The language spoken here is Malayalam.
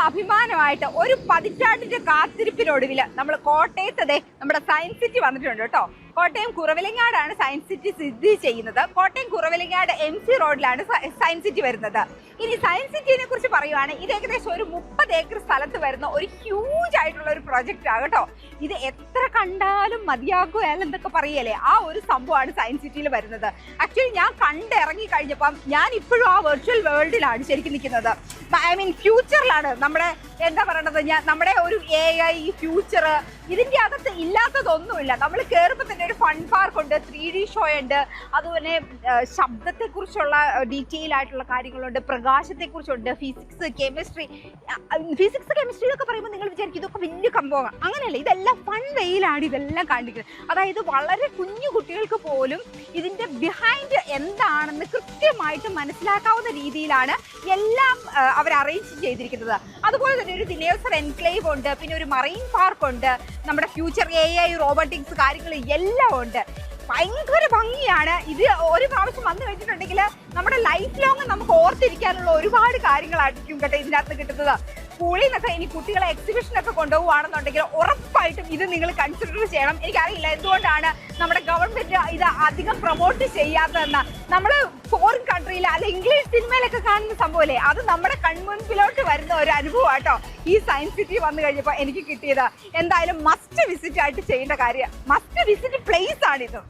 അഭിമാനമായിട്ട് ഒരു പതിറ്റാണ്ടിന്റെ കാത്തിരിപ്പിനൊടുവിൽ നമ്മൾ കോട്ടയത്തെ നമ്മുടെ സയൻസ് സിറ്റി വന്നിട്ടുണ്ട് കേട്ടോ. കോട്ടയം കുറവിലങ്ങാടാണ് സയൻസ് സിറ്റി സ്ഥിതി ചെയ്യുന്നത്. കോട്ടയം കുറവിലങ്ങാട് MC റോഡിലാണ് സയൻസ് സിറ്റി വരുന്നത്. ഇനി സയൻസ് സിറ്റിനെ കുറിച്ച് പറയുവാണെങ്കിൽ ഇത് ഏകദേശം ഒരു 30 ഏക്കർ സ്ഥലത്ത് വരുന്ന ഒരു ഹ്യൂജ് ആയിട്ടുള്ള ഒരു പ്രൊജക്റ്റ് ആണ് കേട്ടോ. ഇത് എത്ര കണ്ടാലും മതിയാകുകയല്ല എന്തൊക്കെ പറയല്ലേ, ആ ഒരു സംഭവമാണ് സയൻസ് സിറ്റിയിൽ വരുന്നത്. ആക്ച്വലി ഞാൻ കണ്ടിറങ്ങി കഴിഞ്ഞപ്പം ഞാൻ ഇപ്പോഴും ആ വെർച്വൽ വേൾഡിലാണ് ശരിക്കും നിൽക്കുന്നത്. ഐ മീൻ ഫ്യൂച്ചറിലാണ്. നമ്മുടെ എന്താ പറയണത്, നമ്മുടെ ഒരു AI ഫ്യൂച്ചർ ഇതിൻ്റെ അകത്ത് ഇല്ലാത്തതൊന്നുമില്ല. നമ്മൾ കയറുമ്പോൾ തന്നെ ഒരു ഫൺ പാർക്ക് ഉണ്ട്, 3D ഷോ ഉണ്ട്, അതുപോലെ ശബ്ദത്തെക്കുറിച്ചുള്ള ഡീറ്റെയിൽ ആയിട്ടുള്ള കാര്യങ്ങളുണ്ട്, പ്രകാശത്തെക്കുറിച്ചുണ്ട്, ഫിസിക്സ് കെമിസ്ട്രി എന്നൊക്കെ പറയുമ്പോൾ നിങ്ങൾ വിചാരിക്കും ഇതൊക്കെ വലിയ സംഭവമാണ്. അങ്ങനെയല്ല, ഇതെല്ലാം ഫൺ വെയിലാണ് ഇതെല്ലാം കാണിക്കുന്നത്. അതായത് വളരെ കുഞ്ഞു കുട്ടികൾക്ക് പോലും ഇതിൻ്റെ ബിഹൈൻഡ് എന്താണെന്ന് കൃത്യമായിട്ട് മനസ്സിലാക്കാവുന്ന രീതിയിലാണ് എല്ലാം അവർ അറേഞ്ച് ചെയ്തിരിക്കുന്നത്. അതുപോലെ തന്നെ ഒരു ദിനേശ്വർ എൻക്ലേവ് ഉണ്ട്, പിന്നെ ഒരു മറൈൻ പാർക്ക് ഉണ്ട്, നമ്മുടെ ഫ്യൂച്ചർ AI റോബോട്ടിക്സ് കാര്യങ്ങൾ എല്ലാം ഉണ്ട്. ഭയങ്കര ഭംഗിയാണ്. ഇത് ഒരു പ്രാവശ്യം വന്നു കഴിഞ്ഞിട്ടുണ്ടെങ്കിൽ നമ്മുടെ ലൈഫ് ലോങ് നമുക്ക് ഓർത്തിരിക്കാനുള്ള ഒരുപാട് കാര്യങ്ങളായിരിക്കും കേട്ടോ ഇതിനകത്ത് കിട്ടുന്നത്. സ്കൂളിൽ നിന്നൊക്കെ ഇനി കുട്ടികളെ എക്സിബിഷനൊക്കെ കൊണ്ടുപോകുകയാണെന്നുണ്ടെങ്കിൽ ഉറപ്പായിട്ടും ഇത് നിങ്ങൾ കൺസിഡർ ചെയ്യണം. എനിക്കറിയില്ല എന്തുകൊണ്ടാണ് നമ്മുടെ ഗവൺമെന്റ് ഇത് അധികം പ്രൊമോട്ട് ചെയ്യാത്തതെന്ന്. നമ്മൾ ഫോറിൻ കൺട്രിയിൽ അല്ല ഇംഗ്ലീഷ് സിനിമയിലൊക്കെ കാണുന്ന സംഭവമല്ലേ, അത് നമ്മുടെ കൺമുൻപിലോട്ട് വരുന്ന ഒരു അനുഭവം കേട്ടോ ഈ സയൻസ് സിറ്റി വന്നു കഴിഞ്ഞപ്പോൾ എനിക്ക് കിട്ടിയത്. എന്തായാലും മസ്റ്റ് വിസിറ്റ് ആയിട്ട് ചെയ്യേണ്ട കാര്യം, മസ്റ്റ് വിസിറ്റ് പ്ലേസ് ആണിത്.